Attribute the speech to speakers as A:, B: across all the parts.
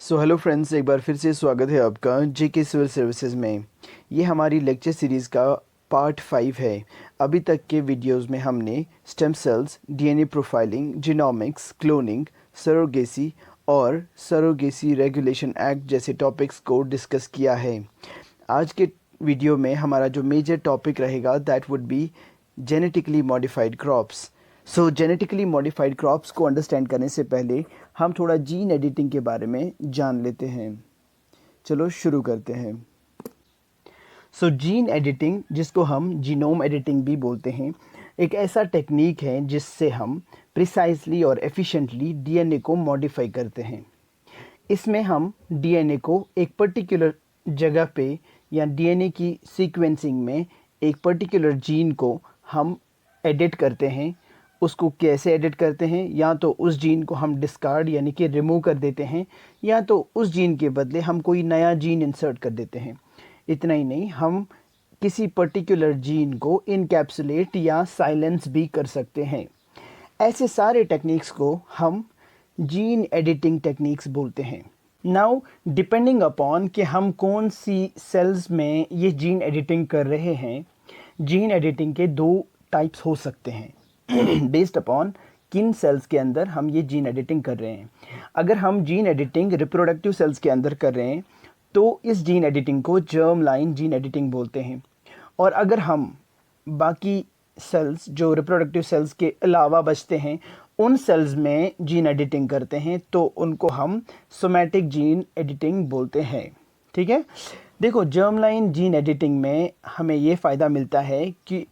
A: So hello friends, एक बार फिर से स्वागत है आपका जेके सिविल सर्विसेज में। ये हमारी लेक्चर सीरीज़ का पार्ट 5 है। अभी तक के वीडियोस में हमने stem cells, DNA profiling, genomics, cloning, surrogacy और सरोगेसी रेगुलेशन एक्ट जैसे टॉपिक्स को डिस्कस किया है। आज के वीडियो में हमारा जो मेजर टॉपिक रहेगा that would be genetically modified crops. So genetically modified crops को अंडरस्टैंड करने से पहले हम थोड़ा जीन एडिटिंग के बारे में जान लेते हैं। चलो शुरू करते हैं। सो जीन एडिटिंग, जिसको हम जीनोम एडिटिंग भी बोलते हैं, एक ऐसा टेक्निक है जिससे हम प्रिसाइजली और एफिशिएंटली डीएनए को मॉडिफाई करते हैं। इसमें हम डीएनए को एक पर्टिकुलर जगह पे या डीएनए की सीक्वेंसिंग में एक पर्टिकुलर जीन को हम एडिट करते हैं। उसको कैसे एडिट करते हैं? या तो उस जीन को हम डिस्कार्ड यानी कि रिमूव कर देते हैं, या तो उस जीन के बदले हम कोई नया जीन इंसर्ट कर देते हैं। इतना ही नहीं, हम किसी पर्टिकुलर जीन को इनकैप्सुलेट या साइलेंस भी कर सकते हैं। ऐसे सारे टेक्निक्स को हम जीन एडिटिंग टेक्निक्स बोलते हैं। नाउ डिपेंडिंग अपॉन कि हम कौन सी सेल्स में ये जीन एडिटिंग कर रहे हैं, जीन एडिटिंग के दो टाइप्स हो सकते हैं बेस्ड अपॉन किन सेल्स के अंदर हम ये जीन एडिटिंग कर रहे हैं। अगर हम जीन एडिटिंग रिप्रोडक्टिव सेल्स के अंदर कर रहे हैं तो इस जीन एडिटिंग को जर्म लाइन जीन एडिटिंग बोलते हैं। और अगर हम बाकी सेल्स जो रिप्रोडक्टिव सेल्स के अलावा बचते हैं उन सेल्स में जीन एडिटिंग करते हैं तो उनको हम सोमैटिक जीन एडिटिंग बोलते हैं। ठीक है, देखो जर्म लाइन जीन एडिटिंग में हमें ये फ़ायदा मिलता है कि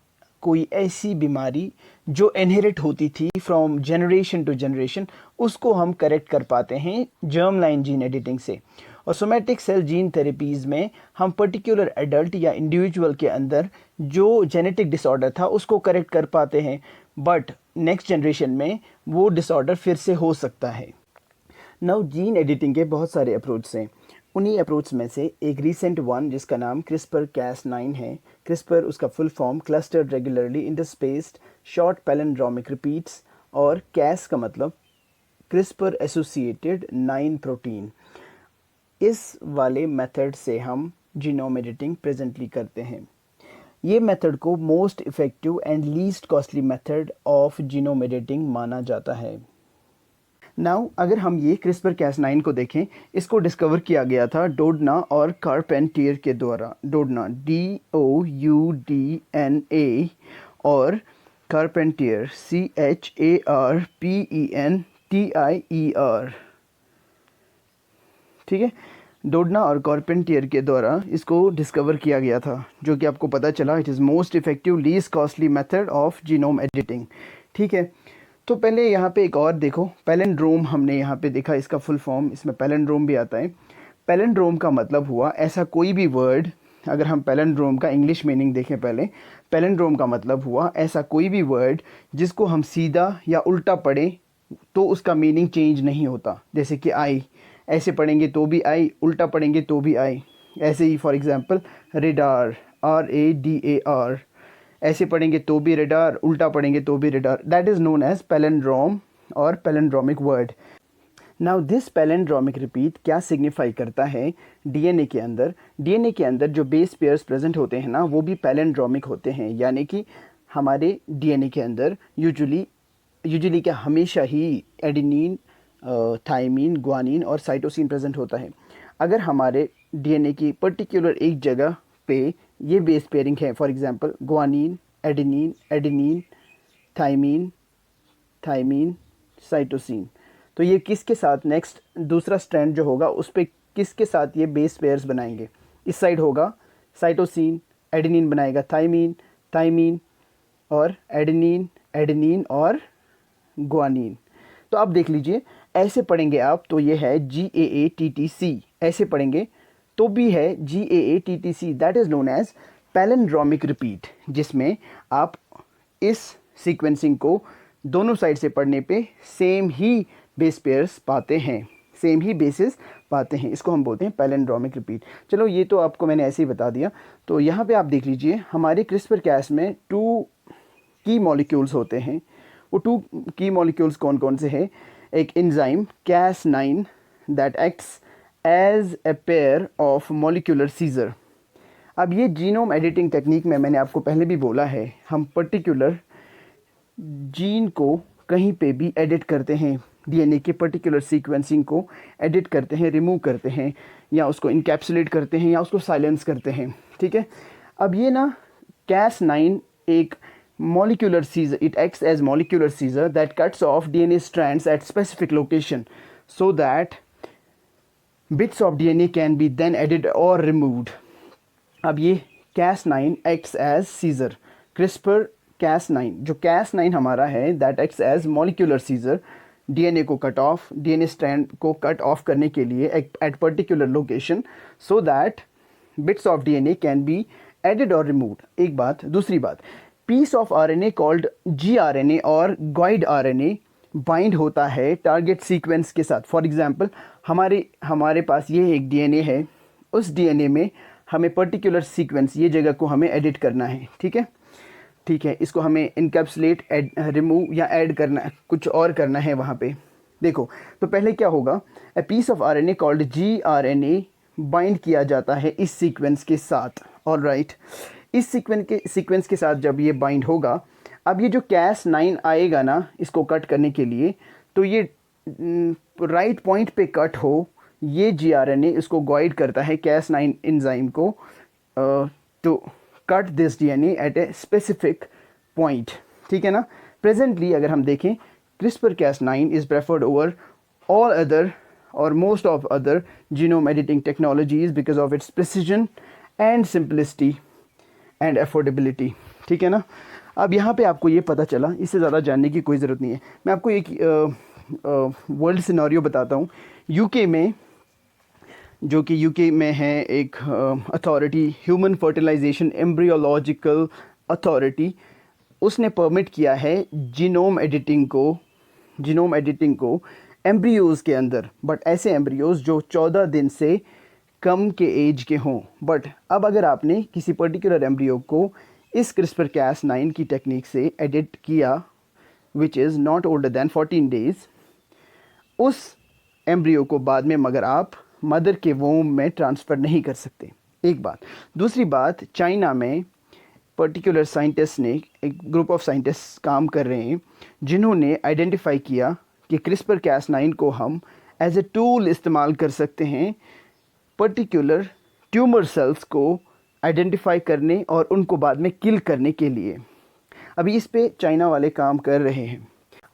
A: कोई ऐसी बीमारी जो इनहेरिट होती थी फ्रॉम जनरेशन टू जनरेशन, उसको हम करेक्ट कर पाते हैं जर्म लाइन जीन एडिटिंग से। और सोमैटिक सेल जीन थेरेपीज़ में हम पर्टिकुलर एडल्ट या इंडिविजुअल के अंदर जो जेनेटिक डिसऑर्डर था उसको करेक्ट कर पाते हैं, बट नेक्स्ट जनरेशन में वो डिसऑर्डर फिर से हो सकता है। नाउ जीन एडिटिंग के बहुत सारे अप्रोच हैं। उन्हीं अप्रोच में से एक रीसेंट वन जिसका नाम क्रिस्पर कैस9 है। क्रिस्पर उसका full form clustered regularly interspaced short palindromic repeats, और कैस का मतलब क्रिस्पर एसोसिएटेड 9 प्रोटीन। इस वाले मेथड से हम जीनोम एडिटिंग प्रेजेंटली करते हैं। ये मेथड को most effective and least costly method of genome editing माना जाता है। नाउ अगर हम ये क्रिस्पर कैस9 को देखें, इसको डिस्कवर किया गया था डोडना और कारपेंटियर के द्वारा। डोडना DOUDNA और कारपेंटियर CHARPENTIER। ठीक है, डोडना और कारपेंटियर के द्वारा इसको डिस्कवर किया गया था, जो कि आपको पता चला it is most effective least costly method of genome editing. ठीक है, तो पहले यहाँ पे एक और देखो, पैलिंड्रोम हमने यहाँ पे देखा, इसका फुल फॉर्म इसमें पैलिंड्रोम भी आता है। पैलिंड्रोम का मतलब हुआ ऐसा कोई भी वर्ड, अगर हम पैलिंड्रोम का इंग्लिश मीनिंग देखें पहले, पैलिंड्रोम का मतलब हुआ ऐसा कोई भी वर्ड जिसको हम सीधा या उल्टा पढ़ें तो उसका मीनिंग चेंज नहीं होता। जैसे कि आई, ऐसे पढ़ेंगे तो भी आई, उल्टा पढ़ेंगे तो भी आई। ऐसे ही फॉर एग्जांपल रेडार, RADAR, ऐसे पढ़ेंगे तो भी रेडार, उल्टा पढ़ेंगे तो भी radar. That is known as palindrome और palindromic word. Now this palindromic repeat क्या सिग्निफाई करता है? डीएनए के अंदर, डीएनए के अंदर जो बेस पेयर्स प्रेजेंट होते हैं ना, वो भी पैलिंड्रोमिक होते हैं। यानी कि हमारे डीएनए के अंदर यूजुअली क्या हमेशा ही एडेनिन, थाइमिन, ग्वानिन और साइटोसिन प्रेजेंट होता है। अगर हमारे डीएनए की पर्टिकुलर एक जगह पे ये बेस पेयरिंग है, for example guanine, adenine, adenine, thymine, thymine, cytosine, तो ये किसके साथ नेक्स्ट दूसरा स्ट्रैंड जो होगा उस पर किसके साथ ये बेस पेयर्स बनाएंगे? इस साइड होगा साइटोसिन, एडेनिन बनाएगा थाइमिन, थाइमिन और एडेनिन, एडेनिन और ग्वानिन। तो आप देख लीजिए, ऐसे पढ़ेंगे आप तो ये है GAATTC, ऐसे पढ़ेंगे तो भी है GAATTC। That is known as palindromic repeat, जिसमें आप इस सीक्वेंसिंग को दोनों साइड से पढ़ने पे सेम ही बेस पेयर्स पाते हैं, सेम ही बेसिस पाते हैं। इसको हम बोलते हैं पैलिंड्रोमिक रिपीट। चलो ये तो आपको मैंने ऐसे ही बता दिया। तो यहाँ पे आप देख लीजिए, हमारे क्रिस्पर कैस में 2 की मॉलिक्यूल्स होते हैं। वो 2 की मॉलिक्यूल्स कौन कौन से हैं? एक enzyme Cas9 that acts as a pair of molecular scissor. अब ये जीनोम एडिटिंग टेक्निक में मैंने आपको पहले भी बोला है, हम पर्टिकुलर जीन को कहीं पे भी एडिट करते हैं, डीएनए के पर्टिकुलर सीक्वेंसिंग को एडिट करते हैं, रिमूव करते हैं, या उसको इनकैप्सुलेट करते हैं, या उसको साइलेंस करते हैं, ठीक है। अब ये ना Cas9 एक molecular seizure, it acts as molecular seizure that cuts off DNA strands at specific location so that bits of DNA can be then added or removed. अब ये Cas9 acts as seizure, CRISPR Cas9, जो Cas9 हमारा है that acts as molecular seizure, DNA को cut off, DNA strand को cut off करने के लिए at particular location so that bits of DNA can be added or removed। एक बात। दूसरी बात, piece of RNA called gRNA और guide RNA बाइंड होता है टारगेट सीक्वेंस के साथ। फॉर एग्जांपल हमारे पास ये एक DNA है, उस DNA में हमें पर्टिकुलर सीक्वेंस, ये जगह को हमें एडिट करना है, ठीक है, ठीक है। इसको हमें इनकैप्सुलेट, रिमूव या ऐड करना है, कुछ और करना है वहाँ पे। देखो तो पहले क्या होगा, a piece of RNA called gRNA bind किया जाता है इस सीक्वेंस के साथ। ऑल राइट, इस सीक्वेंस के साथ जब ये बाइंड होगा, अब ये जो Cas9 आएगा ना इसको कट करने के लिए, तो ये राइट पॉइंट पे कट हो, ये gRNA इसको गाइड करता है Cas9 एंजाइम को to cut this DNA at a specific point, ठीक है ना। प्रेजेंटली अगर हम देखें, CRISPR Cas9 is preferred over all other or most of other genome editing technologies because of its precision and simplicity and affordability, ठीक है ना। अब यहाँ पे आपको ये पता चला, इससे ज़्यादा जानने की कोई ज़रूरत नहीं है। मैं आपको एक वर्ल्ड सिनेरियो बताता हूँ। यूके में, जो कि यूके में है एक authority, human fertilisation embryological authority, उसने परमिट किया है जीनोम एडिटिंग को एम्ब्रियोज़ के अंदर, बट ऐसे एम्ब्रियोज़ जो 14 दिन से कम के एज के हों। बट अब अगर आपने किसी पर्टिकुलर एम्ब्रियो को इस CRISPR Cas9 की टेक्निक से एडिट किया, which is not older than 14 days, उस एम्ब्रियो को बाद में मगर आप मदर के वोम में ट्रांसफ़र नहीं कर सकते, एक बात। दूसरी बात, चाइना में पर्टिकुलर साइंटिस्ट ने, एक ग्रुप ऑफ साइंटिस्ट काम कर रहे हैं जिन्होंने आइडेंटिफाई किया कि CRISPR Cas9 को हम एज ए टूल इस्तेमाल कर सकते हैं पर्टिकुलर ट्यूमर सेल्स को आइडेंटिफाई करने और उनको बाद में किल करने के लिए। अभी इस पे चाइना वाले काम कर रहे हैं।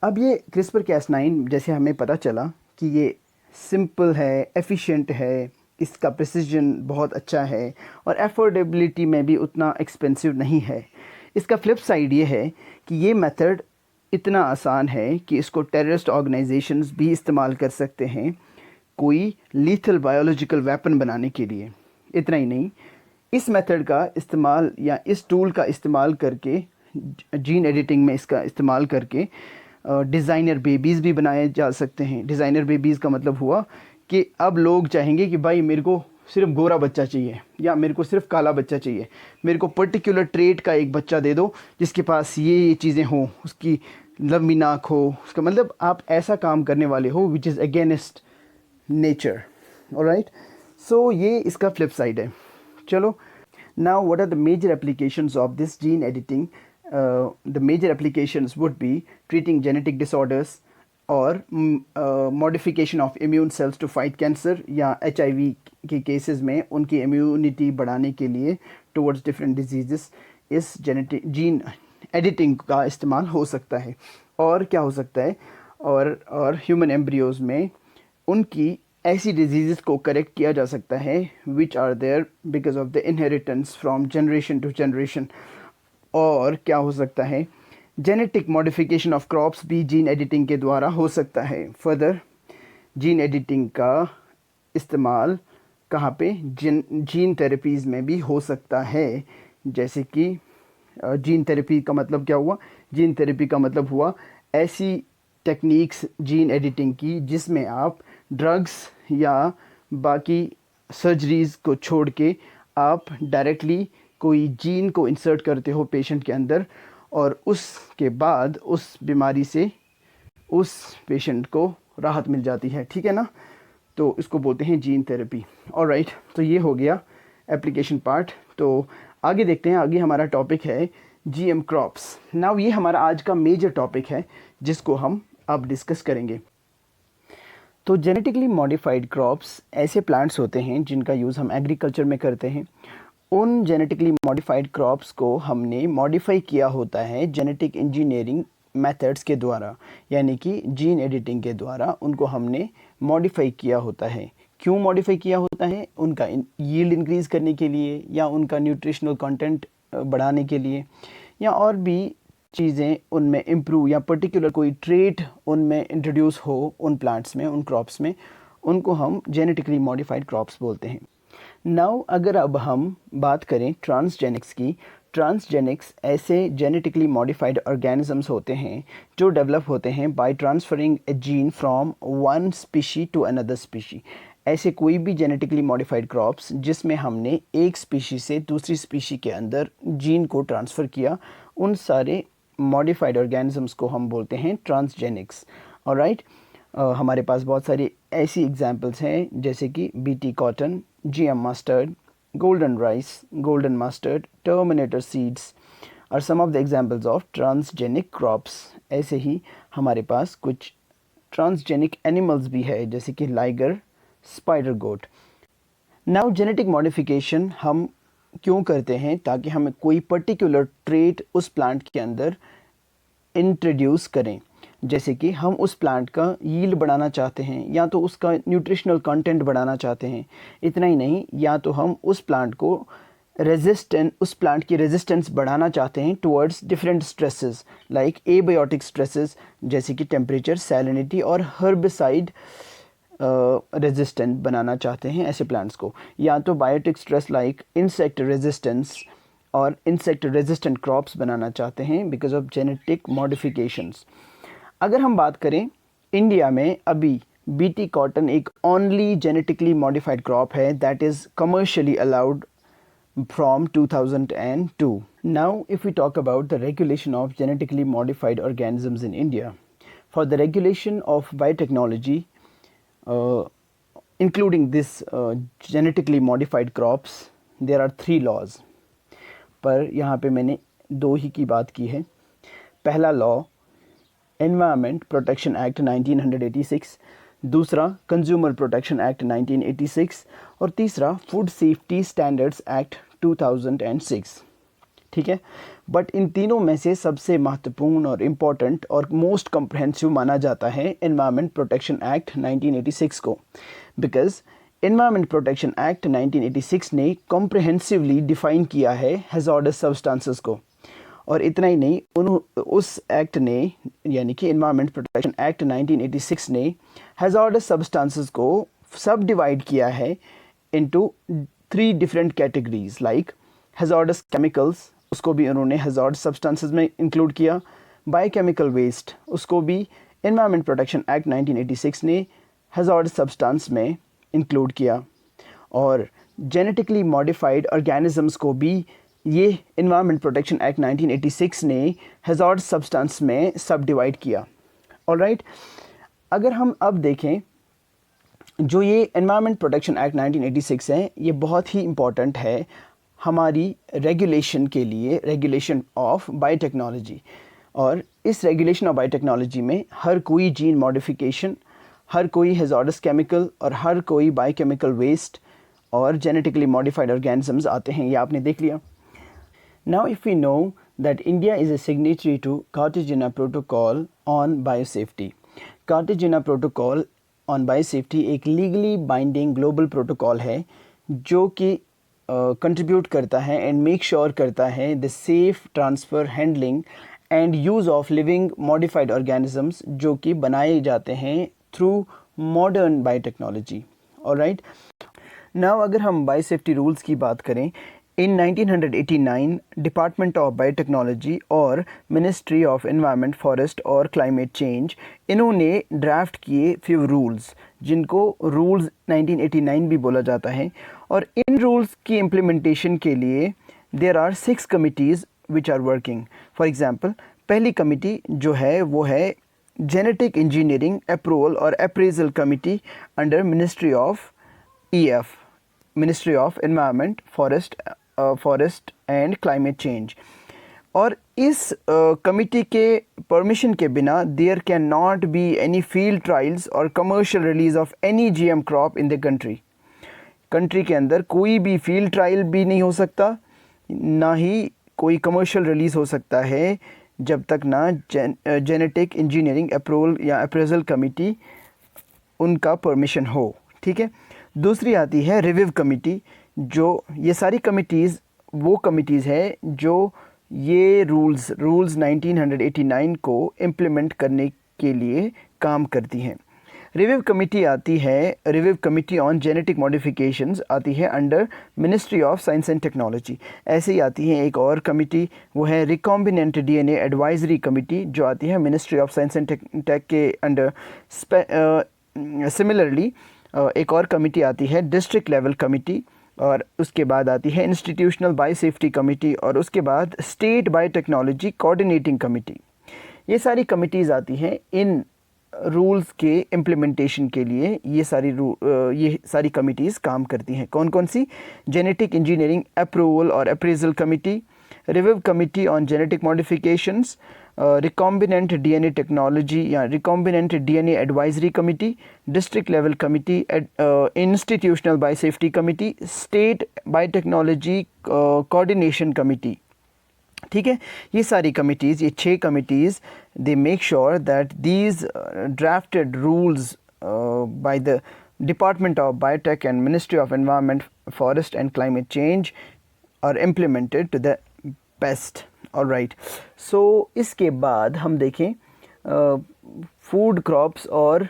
A: अब ये CRISPR Cas9 जैसे हमें पता चला कि ये सिंपल है, एफिशिएंट है, इसका प्रिसिजन बहुत अच्छा है और अफोर्डेबिलिटी में भी उतना एक्सपेंसिव नहीं है। इसका फ्लिप साइड ये है कि ये मेथड इतना आसान है कि इसको टेररिस्ट ऑर्गेनाइजेशंस भी इस्तेमाल कर सकते हैं कोई लीथल बायोलॉजिकल वेपन बनाने के लिए। इतना ही नहीं, इस मेथड का इस्तेमाल या इस टूल का इस्तेमाल करके, जीन एडिटिंग में इसका इस्तेमाल करके डिज़ाइनर बेबीज़ भी बनाए जा सकते हैं। डिज़ाइनर बेबीज़ का मतलब हुआ कि अब लोग चाहेंगे कि भाई मेरे को सिर्फ गोरा बच्चा चाहिए या मेरे को सिर्फ काला बच्चा चाहिए, मेरे को पर्टिकुलर ट्रेट का एक बच्चा दे दो जिसके पास ये चीज़ें हों, उसकी लंबी नाक हो, उसका मतलब आप ऐसा काम करने वाले हो which is against nature. Alright, so ये इसका फ्लिप साइड है। चलो, now what are the major applications of this gene editing? The major applications would be treating genetic disorders or modification of immune cells to fight cancer, या HIV के cases में उनकी immunity बढ़ाने के लिए towards different diseases इस gene editing का इस्तेमाल हो सकता है। और क्या हो सकता है, और ह्यूमन एम्ब्रियोज़ में उनकी ऐसी डिजीज़ को करेक्ट किया जा सकता है which are there because of the inheritance from generation to generation. और क्या हो सकता है, जेनेटिक मॉडिफिकेशन ऑफ क्रॉप्स भी जीन एडिटिंग के द्वारा हो सकता है। फर्दर जीन एडिटिंग का इस्तेमाल कहाँ पे, जीन थेरेपीज़ में भी हो सकता है। जैसे कि जीन थेरेपी का मतलब क्या हुआ, जीन थेरेपी का मतलब हुआ ऐसी टेक्निक्स जीन एडिटिंग की जिसमें आप ड्रग्स या बाकी सर्जरीज़ को छोड़ के आप डायरेक्टली कोई जीन को इंसर्ट करते हो पेशेंट के अंदर और उसके बाद उस बीमारी से उस पेशेंट को राहत मिल जाती है, ठीक है ना। तो इसको बोलते हैं जीन थेरेपी। ऑलराइट, तो ये हो गया एप्लीकेशन पार्ट। तो आगे देखते हैं, आगे हमारा टॉपिक है जीएम क्रॉप्स। नाउ ये हमारा आज का मेजर टॉपिक है जिसको हम अब डिस्कस करेंगे। तो जेनेटिकली मॉडिफाइड क्रॉप्स ऐसे प्लांट्स होते हैं जिनका यूज़ हम एग्रीकल्चर में करते हैं। उन जेनेटिकली मॉडिफाइड क्रॉप्स को हमने मॉडिफाई किया होता है जेनेटिक इंजीनियरिंग मेथड्स के द्वारा, यानी कि जीन एडिटिंग के द्वारा उनको हमने मॉडिफाई किया होता है। क्यों मॉडिफाई किया होता है? उनका यील्ड इंक्रीज़ करने के लिए, या उनका न्यूट्रिशनल कंटेंट बढ़ाने के लिए, या और भी चीज़ें उनमें इम्प्रूव, या पर्टिकुलर कोई ट्रेट उनमें इंट्रोड्यूस हो उन प्लांट्स में, उन क्रॉप्स में, उनको हम जेनेटिकली मॉडिफाइड क्रॉप्स बोलते हैं। नाउ अगर अब हम बात करें ट्रांसजेनिक्स की, ट्रांसजेनिक्स ऐसे जेनेटिकली मॉडिफाइड ऑर्गेनिजम्स होते हैं जो डेवलप होते हैं by transferring a gene from one species to another species. ऐसे कोई भी जेनेटिकली मॉडिफाइड क्रॉप्स जिसमें हमने एक स्पीशी से दूसरी स्पीशी के अंदर जीन को ट्रांसफ़र किया, उन सारे मॉडिफाइड ऑर्गेनिजम्स को हम बोलते हैं ट्रांसजेनिक्स। ऑलराइट, हमारे पास बहुत सारी ऐसी एग्जांपल्स हैं जैसे कि BT cotton, GM mustard, golden rice, golden mustard, terminator seeds are some of the examples of transgenic crops। ऐसे ही हमारे पास कुछ ट्रांसजेनिक एनिमल्स भी है जैसे कि लाइगर, स्पाइडर गोट। नाउ जेनेटिक मॉडिफिकेशन हम क्यों करते हैं? ताकि हमें कोई पर्टिकुलर ट्रेट उस प्लांट के अंदर इंट्रोड्यूस करें। जैसे कि हम उस प्लांट का यील्ड बढ़ाना चाहते हैं, या तो उसका न्यूट्रिशनल कंटेंट बढ़ाना चाहते हैं। इतना ही नहीं, या तो हम उस प्लांट को उस प्लांट की रेजिस्टेंस बढ़ाना चाहते हैं towards different stresses like abiotic stresses जैसे कि टेम्परेचर, सैलिनिटी और हर्बिसाइड रेजिस्टेंट बनाना चाहते हैं ऐसे प्लांट्स को। या तो biotic stress like insect resistance और इंसेक्ट रेजिस्टेंट क्रॉप्स बनाना चाहते हैं बिकॉज ऑफ जेनेटिक मॉडिफिकेशंस। अगर हम बात करें इंडिया में, अभी बीटी कॉटन एक ओनली जेनेटिकली मॉडिफाइड क्रॉप है that is commercially allowed from 2002। Now if we talk about the regulation of genetically modified organisms in India, for the regulation of biotechnology including this genetically modified crops, there are 3 laws. पर यहाँ पे मैंने 2 ही की बात की है। पहला law environment protection act 1986, दूसरा कंज्यूमर प्रोटेक्शन एक्ट 1986 और तीसरा फूड सेफ्टी स्टैंडर्ड्स एक्ट 2006। ठीक है, बट इन तीनों में से सबसे महत्वपूर्ण और इम्पॉर्टेंट और मोस्ट कॉम्प्रहेंसिव माना जाता है एनवायरनमेंट प्रोटेक्शन एक्ट 1986 को, बिकॉज एनवायरनमेंट प्रोटेक्शन एक्ट 1986 ने कॉम्प्रहेंसिवली डिफ़ाइन किया है हैज़ार्डस सब्सटेंसेस को। और इतना ही नहीं, उस एक्ट ने, यानी कि एनवायरनमेंट प्रोटेक्शन एक्ट 1986 ने हैज़ार्डस सब्सटेंसेस को सब डिवाइड किया है into 3 different categories like hazardous chemicals, उसको भी उन्होंने हैज़ार्डस सब्सटेंसेस में इंक्लूड किया। बायोकेमिकल वेस्ट, उसको भी एनवायरनमेंट प्रोटेक्शन एक्ट 1986 ने हैज़ार्डस सब्सटेंस में इंक्लूड किया। और जेनेटिकली मॉडिफाइड ऑर्गेनिजम्स को भी ये एनवायरनमेंट प्रोटेक्शन एक्ट 1986 ने हैज़ार्ड सब्सटेंस में सब डिवाइड किया। ऑलराइट, अगर हम अब देखें, जो ये एनवायरनमेंट प्रोटेक्शन एक्ट 1986 है, ये बहुत ही इम्पॉर्टेंट है हमारी रेगुलेशन के लिए, रेगुलेशन ऑफ बायोटेक्नोलॉजी। और इस रेगुलेशन ऑफ बायोटेक्नोलॉजी में हर कोई जीन मॉडिफिकेशन, हर कोई हैज़ार्डस केमिकल और हर कोई बायोकेमिकल वेस्ट और जेनेटिकली मॉडिफाइड ऑर्गेनिजम्स आते हैं। ये आपने देख लिया। Now if we know that India is a signatory to Cartagena Protocol on Biosafety, Cartagena Protocol on Biosafety एक लीगली बाइंडिंग ग्लोबल प्रोटोकॉल है जो कि कंट्रीब्यूट करता है एंड मेक श्योर करता है the safe transfer, handling and use of living modified organisms जो कि बनाए जाते हैं through modern biotechnology. Alright, now अगर हम बायोसेफ्टी रूल्स की बात करें, इन 1989 डिपार्टमेंट ऑफ बायोटेक्नोलॉजी और मिनिस्ट्री ऑफ एनवायरनमेंट, फॉरेस्ट और क्लाइमेट चेंज, इन्होंने ड्राफ्ट किए फ्यू रूल्स जिनको रूल्स 1989 भी बोला जाता है। और इन रूल्स की इम्प्लीमेंटेशन के लिए there are 6 committees which are working. For example, पहली कमिटी जो है वो है genetic engineering approval or appraisal committee under Ministry of EF, Ministry of Environment, Forest and Climate Change. और इस कमिटी के परमिशन के बिना there can not be any field trials और commercial release of any GM crop in the country के अंदर कोई भी फील्ड ट्रायल भी नहीं हो सकता, ना ही कोई कमर्शियल रिलीज़ हो सकता है जब तक ना जेनेटिक इंजीनियरिंग अप्रूवल या अप्रेजल कमेटी उनका परमिशन हो। ठीक है। दूसरी आती है रिव्यू कमेटी, जो ये सारी कमिटीज़ वो कमिटीज़ है जो ये रूल्स 1989 को इम्प्लीमेंट करने के लिए काम करती हैं। रिव्यू कमेटी आती है, review committee on genetic modifications आती है under ministry of science and technology. ऐसे ही आती है एक और कमेटी, वो है रिकॉम्बिनेंट डीएनए एडवाइजरी कमेटी, जो आती है ministry of science and tech के अंडर। सिमिलरली एक और कमेटी आती है डिस्ट्रिक्ट लेवल कमेटी, और उसके बाद आती है इंस्टीट्यूशनल बायोसेफ्टी कमेटी, और उसके बाद स्टेट बायोटेक्नोलॉजी कोऑर्डिनेटिंग कमेटी। ये सारी कमिटीज़ आती हैं इन रूल्स के इम्प्लीमेंटेशन के लिए। ये सारी कमिटीज़ काम करती हैं। कौन कौन सी? जेनेटिक इंजीनियरिंग अप्रूवल और appraisal committee, review committee on genetic modifications, recombinant DNA technology या recombinant DNA advisory committee, district level committee, institutional biosafety committee, state biotechnology coordination committee. ठीक है। ये सारी कमिटीज़, ये 6 committees, they make sure that these drafted rules by the department of biotech and ministry of environment, forest and climate change are implemented to the best. Alright, so इसके बाद हम देखें food crops और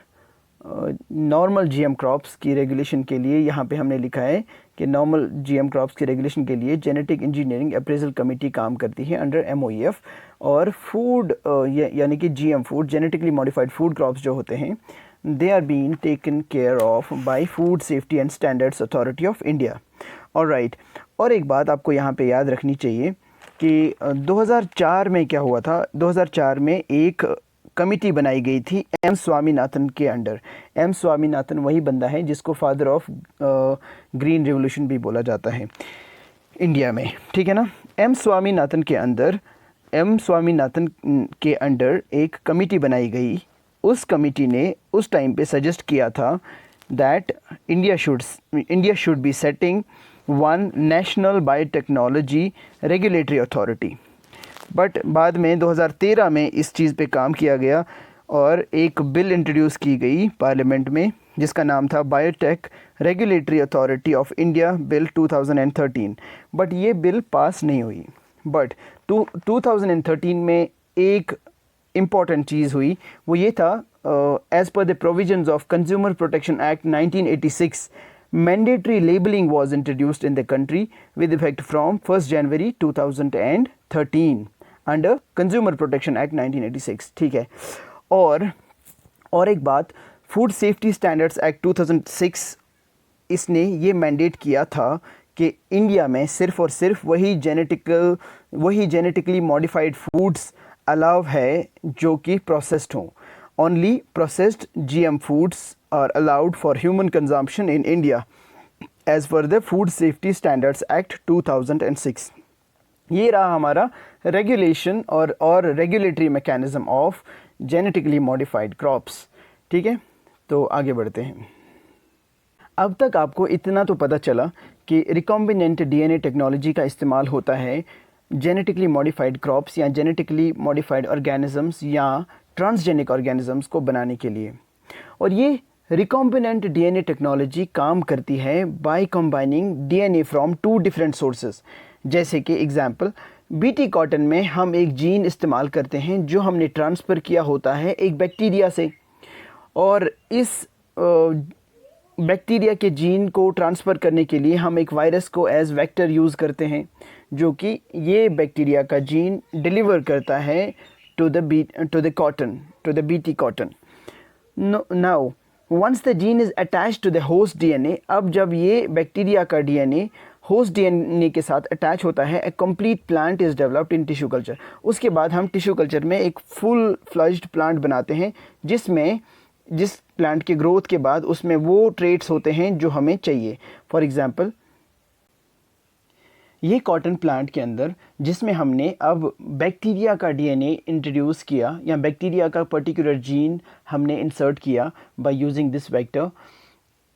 A: normal GM crops की regulation के लिए। यहाँ पे हमने लिखा है कि नॉर्मल जीएम क्रॉप्स की रेगुलेशन के लिए जेनेटिक इंजीनियरिंग अप्रेजल कमेटी काम करती है अंडर एमओईएफ, और फूड यानी कि GM food, genetically modified food crops जो होते हैं, they are being taken care of by food safety and standards authority of India. Alright, और एक बात आपको यहाँ पे याद रखनी चाहिए कि 2004 में क्या हुआ था। 2004 में एक कमिटी बनाई गई थी एम स्वामीनाथन के अंडर। एम स्वामीनाथन वही बंदा है जिसको फादर ऑफ ग्रीन रिवोल्यूशन भी बोला जाता है इंडिया में। ठीक है ना। एम स्वामीनाथन के अंडर एक कमिटी बनाई गई। उस कमिटी ने उस टाइम पे सजेस्ट किया था that India should be setting one national biotechnology regulatory authority. But बाद में 2013 में इस चीज़ पे काम किया गया और एक बिल इंट्रोड्यूस की गई पार्लियामेंट में जिसका नाम था biotech regulatory authority of India bill 2013। But ये बिल पास नहीं हुई। बट 2013 में एक इम्पॉर्टेंट चीज़ हुई, वो ये था, as per the provisions of consumer protection act 1986, mandatory labeling was introduced in the country with effect from 1st January 2013 under Consumer Protection Act 1986। ठीक है। और एक बात, फूड सेफ्टी स्टैंडर्ड्स एक्ट 2006, इसने ये मैंडेट किया था कि इंडिया में सिर्फ और सिर्फ वही जेनेटिकली मॉडिफाइड फूड्स अलाउ है जो कि प्रोसेस्ड हों। Only processed GM foods are allowed for human consumption in India as per the Food Safety Standards Act 2006। ये रहा हमारा रेगुलेशन और regulatory mechanism of genetically modified crops. ठीक है, तो आगे बढ़ते हैं। अब तक आपको इतना तो पता चला कि रिकॉम्बिनेंट डीएनए टेक्नोलॉजी का इस्तेमाल होता है जेनेटिकली मॉडिफाइड क्रॉप्स या जेनेटिकली मॉडिफाइड ऑर्गेनिजम्स या ट्रांसजेनिक ऑर्गेनिजम्स को बनाने के लिए। और ये रिकॉम्बिनेंट डीएनए टेक्नोलॉजी काम करती है by combining DNA from 2 different sources. जैसे कि एग्जांपल, बीटी कॉटन में हम एक जीन इस्तेमाल करते हैं जो हमने ट्रांसफ़र किया होता है एक बैक्टीरिया से, और इस बैक्टीरिया के जीन को ट्रांसफ़र करने के लिए हम एक वायरस को एज वेक्टर यूज़ करते हैं, जो कि ये बैक्टीरिया का जीन डिलीवर करता है to the BT cotton. Now, once the gene is attached to the host DNA, अब जब ये बैक्टीरिया का DNA होस्ट डीएनए के साथ अटैच होता है, a complete plant is developed in tissue culture. उसके बाद हम टिश्यू कल्चर में एक फुल फ्लश्ड प्लांट बनाते हैं, जिस प्लांट के ग्रोथ के बाद उसमें वो ट्रेट्स होते हैं जो हमें चाहिए। फॉर एग्जांपल, ये कॉटन प्लांट के अंदर जिसमें हमने अब बैक्टीरिया का डीएनए इंट्रोड्यूस किया या बैक्टीरिया का पर्टिकुलर जीन हमने इंसर्ट किया बाय यूजिंग दिस वेक्टर,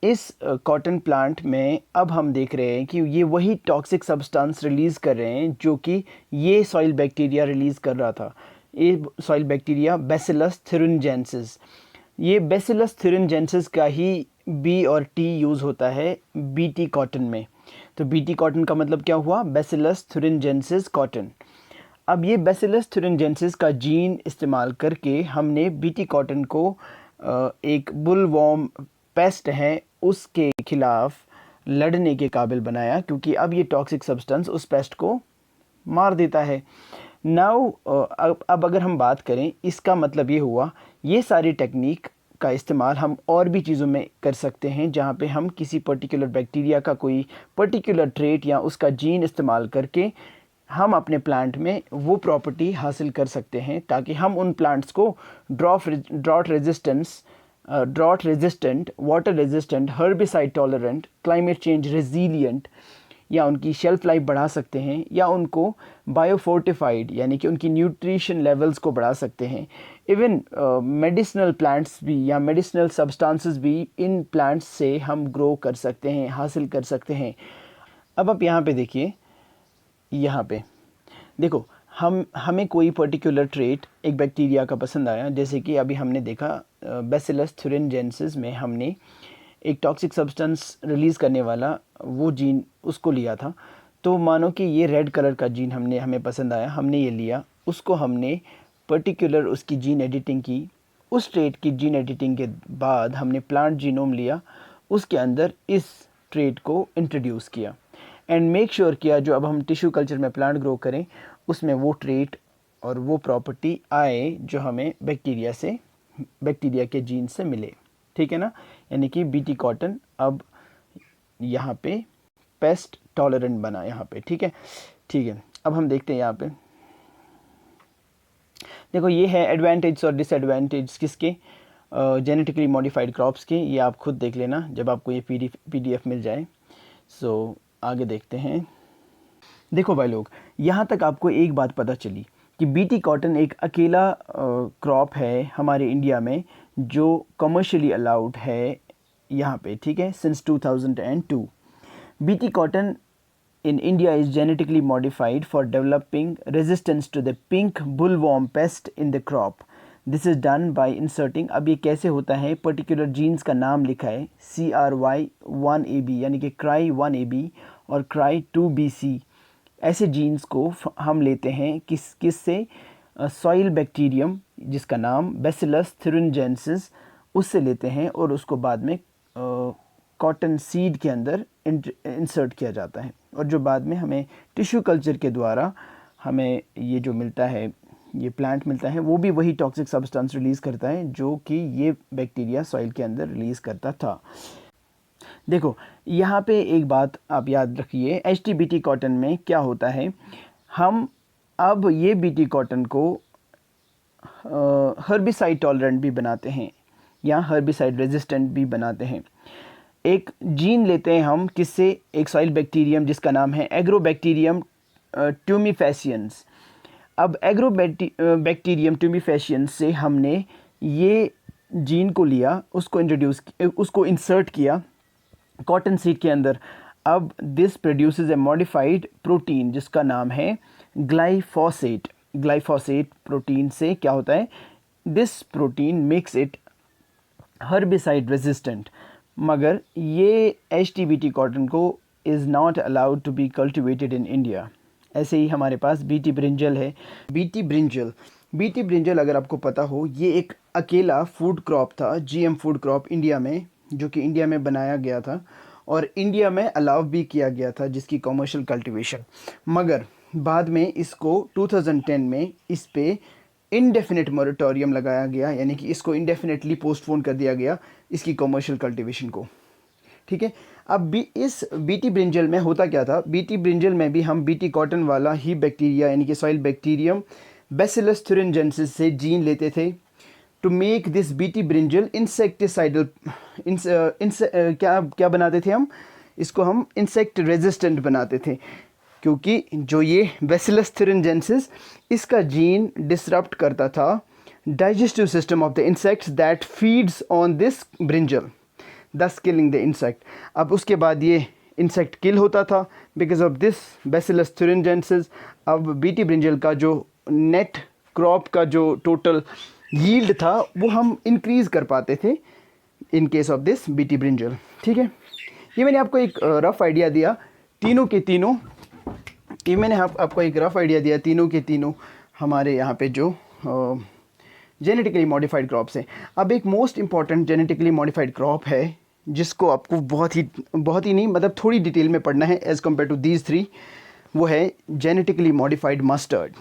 A: इस कॉटन प्लांट में अब हम देख रहे हैं कि ये वही टॉक्सिक सब्सटेंस रिलीज़ कर रहे हैं जो कि ये सॉइल बैक्टीरिया रिलीज़ कर रहा था। ये सॉइल बैक्टीरिया बैसिलस thuringiensis, ये बैसिलस thuringiensis का ही बी और टी यूज़ होता है बीटी कॉटन में। तो बीटी कॉटन का मतलब क्या हुआ? Bacillus thuringiensis cotton. अब ये बैसिलस thuringiensis का जीन इस्तेमाल करके हमने बीटी कॉटन को एक बुलवॉर्म पेस्ट है उसके खिलाफ लड़ने के काबिल बनाया, क्योंकि अब ये टॉक्सिक सब्सटेंस उस पेस्ट को मार देता है। नाउ अब अगर हम बात करें, इसका मतलब ये हुआ ये सारी टेक्निक का इस्तेमाल हम और भी चीज़ों में कर सकते हैं, जहाँ पे हम किसी पर्टिकुलर बैक्टीरिया का कोई पर्टिकुलर ट्रेट या उसका जीन इस्तेमाल करके हम अपने प्लांट में वो प्रॉपर्टी हासिल कर सकते हैं, ताकि हम उन प्लांट्स को drought resistant, water resistant, herbicide tolerant, climate change resilient, या उनकी शेल्फ लाइफ बढ़ा सकते हैं, या उनको बायोफोर्टिफाइड यानी कि उनकी न्यूट्रिशन लेवल्स को बढ़ा सकते हैं। इवन मेडिसिनल प्लांट्स भी या मेडिसिनल सब्सटेंसेस भी इन प्लांट्स से हम ग्रो कर सकते हैं, हासिल कर सकते हैं। अब आप यहाँ पे देखिए, यहाँ पे देखो, हमें कोई पर्टिकुलर ट्रेट एक बैक्टीरिया का पसंद आया, जैसे कि अभी हमने देखा बैसिलस thuringiensis में हमने एक टॉक्सिक सब्सटेंस रिलीज़ करने वाला वो जीन उसको लिया था। तो मानो कि ये रेड कलर का जीन हमें पसंद आया, हमने ये लिया, उसको हमने पर्टिकुलर उसकी जीन एडिटिंग की। उस ट्रेट की जीन एडिटिंग के बाद हमने प्लांट जीनोम लिया, उसके अंदर इस ट्रेट को इंट्रोड्यूस किया एंड मेक श्योर किया जो अब हम टिश्यू कल्चर में प्लांट ग्रो करें उसमें वो ट्रेट और वो प्रॉपर्टी आए जो हमें बैक्टीरिया के जीन से मिले। ठीक है ना? यानी कि बीटी कॉटन अब यहाँ पे पेस्ट टॉलरेंट बना यहाँ पे। ठीक है। अब हम देखते हैं यहाँ पे, देखो ये है एडवांटेज और डिसएडवांटेज किसके, जेनेटिकली मॉडिफाइड क्रॉप्स के। ये आप खुद देख लेना जब आपको ये पीडीएफ मिल जाए। सो आगे देखते हैं। देखो भाई लोग, यहाँ तक आपको एक बात पता चली कि बीटी कॉटन एक अकेला क्रॉप है हमारे इंडिया में जो कमर्शियली अलाउड है यहाँ पे। ठीक है, since 2002। BT cotton in India is genetically modified for developing resistance to the pink bollworm pest in the crop. This is done by inserting, अब ये कैसे होता है, पर्टिकुलर जीन्स का नाम लिखा है CRY1AB यानी कि CRY1AB और CRY2BC। ऐसे जीन्स को हम लेते हैं किससे, सॉइल बैक्टीरियम जिसका नाम बैसिलस thuringiensis, उससे लेते हैं और उसको बाद में कॉटन सीड के अंदर इंसर्ट किया जाता है, और जो बाद में हमें टिश्यू कल्चर के द्वारा हमें ये जो मिलता है, ये प्लांट मिलता है, वो भी वही टॉक्सिक सब्सटेंस रिलीज़ करता है जो कि ये बैक्टीरिया सॉइल के अंदर रिलीज़ करता था। देखो यहाँ पे एक बात आप याद रखिए, HT-BT कॉटन में क्या होता है, हम अब ये बीटी कॉटन को हर्बिसाइड टॉलरेंट भी बनाते हैं या हर्बिसाइड रेजिस्टेंट भी बनाते हैं। एक जीन लेते हैं हम किससे, एक सॉइल बैक्टीरियम जिसका नाम है एग्रोबैक्टीरियम ट्यूमिफेसियंस। अब एग्रोबैक्टीरियम ट्यूमिफेसियंस से हमने ये जीन को लिया, उसको इंसर्ट किया कॉटन सीड के अंदर। अब this produces A modified protein जिसका नाम है ग्लाइफोसेट। ग्लाइफोसेट प्रोटीन से क्या होता है, this protein makes it herbicide resistant. मगर ये HT-BT कॉटन को is not allowed to be cultivated in India. ऐसे ही हमारे पास बीटी ब्रिंजल है। बीटी ब्रिंजल अगर आपको पता हो, ये एक अकेला फूड क्रॉप था, GM फूड क्रॉप इंडिया में, जो कि इंडिया में बनाया गया था और इंडिया में अलाउ भी किया गया था जिसकी कमर्शियल कल्टिवेशन। मगर बाद में इसको 2010 में इस पे इनडेफिनेट मोरेटोरियम लगाया गया, यानी कि इसको इनडेफिनेटली पोस्टपोन कर दिया गया इसकी कमर्शियल कल्टीवेशन को। ठीक है। अब इस बीटी ब्रिंजल में होता क्या था, बीटी ब्रिंजल में भी हम बीटी कॉटन वाला ही बैक्टीरिया यानी कि सॉइल बैक्टीरियम बैसिलस thuringiensis से जीन लेते थे to make this BT brinjal insecticidal. क्या क्या बनाते थे हम इसको, हम इंसेक्ट रेजिस्टेंट बनाते थे, क्योंकि जो ये बैसिलस thuringiensis इसका जीन डिसरप्ट करता था digestive system of the insects that feeds on this brinjal, दस किलिंग द इंसेक्ट। अब उसके बाद ये इंसेक्ट किल होता था because of this bacillus thuringiensis। अब बीटी ब्रिंजल का जो नेट क्रॉप का जो टोटल यील्ड था वो हम इंक्रीज़ कर पाते थे in case of this BT brinjal, ठीक है। ये मैंने आपको एक रफ़ आइडिया दिया तीनों के तीनों, ये मैंने आपको एक रफ़ आइडिया दिया तीनों के तीनों हमारे यहाँ पे जो जेनेटिकली मॉडिफाइड क्रॉप्स हैं। अब एक most important genetically modified crop है जिसको आपको बहुत ही नहीं मतलब थोड़ी डिटेल में पढ़ना है as compare to these three, वो है जेनेटिकली मॉडिफाइड मस्टर्ड,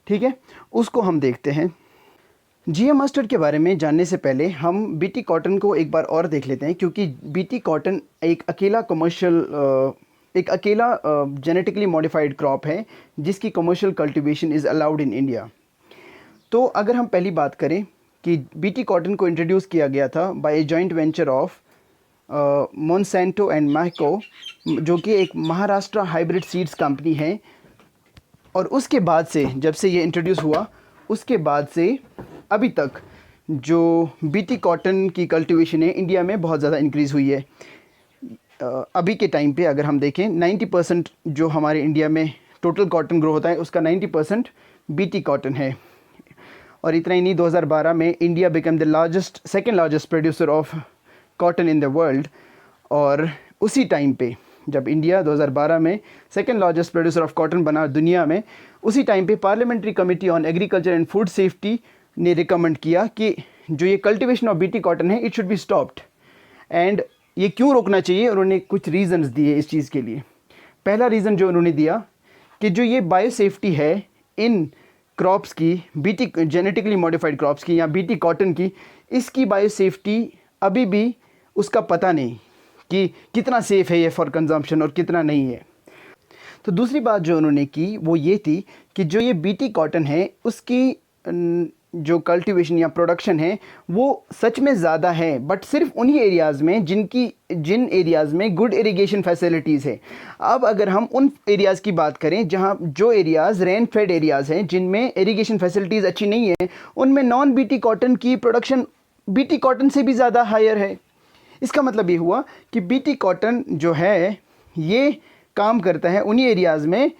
A: ठीक है। उसको हम देखते हैं। जीएम मस्टर्ड के बारे में जानने से पहले हम बीटी कॉटन को एक बार और देख लेते हैं, क्योंकि बीटी कॉटन एक अकेला जेनेटिकली मॉडिफाइड क्रॉप है जिसकी commercial cultivation is allowed in India. तो अगर हम पहली बात करें कि बीटी कॉटन को इंट्रोड्यूस किया गया था by a joint venture of Monsanto and Mahyco, जो कि एक महाराष्ट्र हाइब्रिड सीड्स कंपनी है। और उसके बाद से जब से ये इंट्रोड्यूस हुआ उसके बाद से अभी तक जो बीटी कॉटन की कल्टीवेशन है इंडिया में बहुत ज़्यादा इंक्रीज़ हुई है। अभी के टाइम पे अगर हम देखें 90% जो हमारे इंडिया में टोटल कॉटन ग्रो होता है उसका 90% बीटी कॉटन है। और इतना ही नहीं, 2012 में India become the second largest producer of cotton in the world. और उसी टाइम पे जब इंडिया 2012 में second largest producer of cotton बना दुनिया में, उसी टाइम पे parliamentary committee on agriculture and food safety ने रिकमेंड किया कि जो ये कल्टीवेशन ऑफ बीटी कॉटन है it should be stopped. And ये क्यों रोकना चाहिए, उन्होंने कुछ रीज़न्स दिए इस चीज़ के लिए। पहला रीज़न जो उन्होंने दिया कि जो ये बायोसेफ्टी है इन क्रॉप्स की, बीटी जेनेटिकली मॉडिफाइड क्रॉप्स की या बीटी कॉटन की, इसकी बायोसेफ्टी अभी भी उसका पता नहीं कि कितना सेफ़ है ये फॉर कंजम्पशन और कितना नहीं है। तो दूसरी बात जो उन्होंने की वो ये थी कि जो ये बीटी कॉटन है उसकी जो कल्टीवेशन या प्रोडक्शन है वो सच में ज़्यादा है, बट सिर्फ उन्हीं एरियाज़ में जिन एरियाज़ में गुड इरिगेशन फैसिलिटीज़ है। अब अगर हम उन एरियाज़ की बात करें जहाँ जो एरियाज़ रेन फेड एरियाज़ हैं जिनमें इरिगेशन फैसिलिटीज़ अच्छी नहीं है, उनमें नॉन बीटी कॉटन की प्रोडक्शन बीटी कॉटन से भी ज़्यादा हायर है। इसका मतलब ये हुआ कि बीटी कॉटन जो है ये काम करता है उन्हीं एरियाज़ में,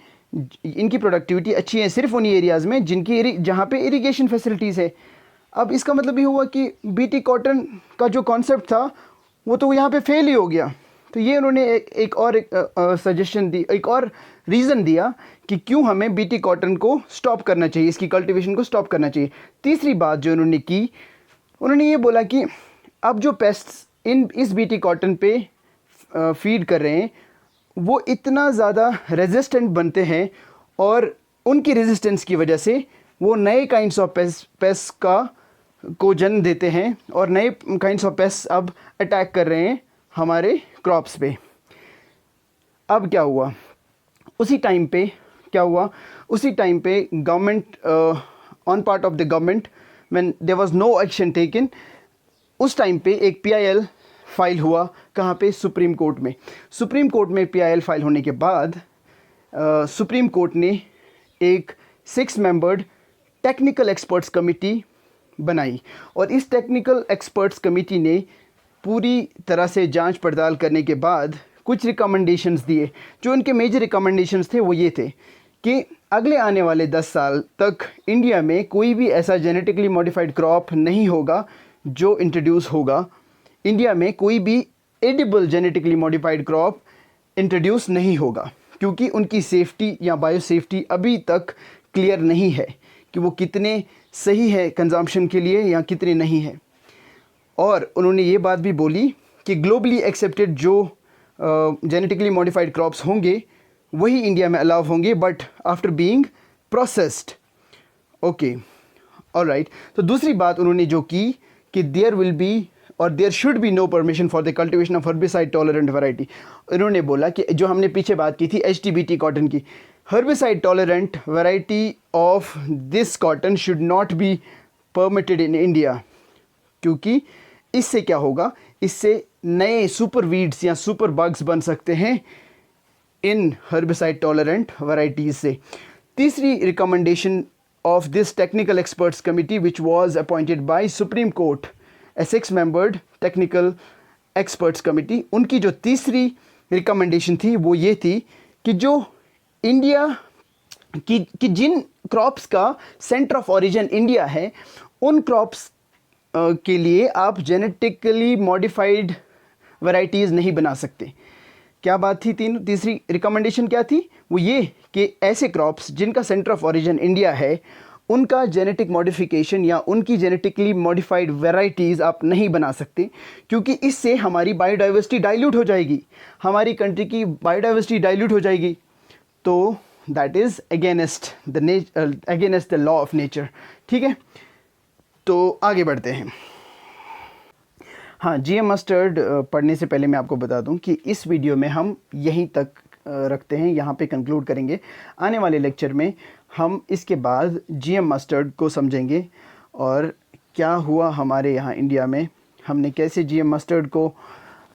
A: इनकी प्रोडक्टिविटी अच्छी है सिर्फ उन्हीं एरियाज़ में जहाँ पे इरिगेशन फैसिलिटीज़ है। अब इसका मतलब ये हुआ कि बीटी कॉटन का जो कॉन्सेप्ट था वो तो यहाँ पे फेल ही हो गया। तो ये उन्होंने एक और सजेशन दी, एक और रीज़न दिया कि क्यों हमें बीटी कॉटन को स्टॉप करना चाहिए, इसकी कल्टीवेशन को स्टॉप करना चाहिए। तीसरी बात जो उन्होंने की, उन्होंने ये बोला कि अब जो पेस्ट्स इस बीटी कॉटन पे फीड कर रहे हैं वो इतना ज़्यादा रेजिस्टेंट बनते हैं और उनकी रेजिस्टेंस की वजह से वो नए काइंड्स ऑफ पेस्ट को जन्म देते हैं और नए काइंड्स ऑफ पेस्ट अब अटैक कर रहे हैं हमारे क्रॉप्स पे। अब क्या हुआ उसी टाइम पे government on part of the government when there was no action taken, उस टाइम पे एक PIL फाइल हुआ। कहाँ पे? सुप्रीम कोर्ट में। सुप्रीम कोर्ट में PIL फाइल होने के बाद सुप्रीम कोर्ट ने एक 6 मेंबर्ड टेक्निकल एक्सपर्ट्स कमेटी बनाई और इस टेक्निकल एक्सपर्ट्स कमेटी ने पूरी तरह से जांच पड़ताल करने के बाद कुछ रिकमेंडेशंस दिए। जो उनके मेजर रिकमेंडेशंस थे वो ये थे कि अगले आने वाले 10 साल तक इंडिया में कोई भी ऐसा जेनेटिकली मॉडिफाइड क्रॉप नहीं होगा जो इंट्रोड्यूस होगा। इंडिया में कोई भी edible genetically modified crop introduce नहीं होगा, क्योंकि उनकी सेफ्टी या बायोसेफ्टी अभी तक क्लियर नहीं है कि वो कितने सही है कंजम्पशन के लिए या कितने नहीं है। और उन्होंने ये बात भी बोली कि ग्लोबली एक्सेप्टेड जो जेनेटिकली मॉडिफाइड क्रॉप्स होंगे वही इंडिया में अलाउ होंगे, but after being processed. Okay, alright. तो दूसरी बात उन्होंने जो की कि देयर विल बी और there should be no permission for the cultivation of herbicide tolerant variety. इन्होंने बोला कि जो हमने पीछे बात की थी HTBT कॉटन की, herbicide tolerant variety of this cotton should not be permitted in India, क्योंकि इससे क्या होगा, इससे नए सुपर वीड्स या सुपर बग्स बन सकते हैं इन हर्बिसाइड टॉलरेंट वैरायटीज़ से। तीसरी recommendation of this technical experts committee which was appointed by Supreme Court, a 6-membered technical experts committee, उनकी जो तीसरी रिकमेंडेशन थी वो ये थी कि जो इंडिया की जिन क्रॉप्स का सेंटर ऑफ ओरिजिन इंडिया है, उन क्रॉप्स के लिए आप जेनेटिकली मॉडिफाइड वैरायटीज़ नहीं बना सकते। क्या बात थी? तीसरी रिकमेंडेशन क्या थी? वो ये कि ऐसे क्रॉप्स जिनका सेंटर ऑफ ओरिजिन इंडिया है, उनका जेनेटिक मॉडिफिकेशन या उनकी जेनेटिकली मॉडिफाइड वैरायटीज़ आप नहीं बना सकते, क्योंकि इससे हमारी बायोडाइवर्सिटी डाइल्यूट हो जाएगी, हमारी कंट्री की बायोडाइवर्सिटी डाइल्यूट हो जाएगी। तो that is against the law of nature. ठीक है, तो आगे बढ़ते हैं। हाँ, GM मस्टर्ड पढ़ने से पहले मैं आपको बता दूं कि इस वीडियो में हम यहीं तक रखते हैं, यहाँ पे कंक्लूड करेंगे। आने वाले लेक्चर में हम इसके बाद GM मस्टर्ड को समझेंगे और क्या हुआ हमारे यहाँ इंडिया में, हमने कैसे GM मस्टर्ड को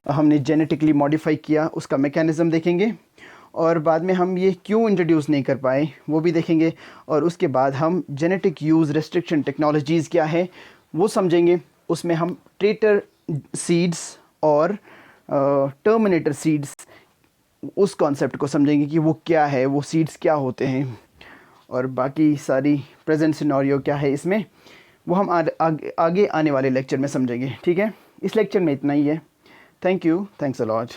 A: हमने जेनेटिकली मॉडिफाई किया, उसका मैकेनिज़्म देखेंगे, और बाद में हम ये क्यों इंट्रोड्यूस नहीं कर पाए वो भी देखेंगे, और उसके बाद हम जेनेटिक यूज़ रेस्ट्रिक्शन टेक्नोलॉजीज़ क्या है वो समझेंगे। उसमें हम ट्रेटर सीड्स और टर्मिनेटर सीड्स, उस कॉन्सेप्ट को समझेंगे कि वो क्या है, वो सीड्स क्या होते हैं, और बाकी सारी प्रेजेंट सिनेरियो क्या है इसमें, वो हम आगे आने वाले लेक्चर में समझेंगे। ठीक है, इस लेक्चर में इतना ही है। Thank you, thanks a lot.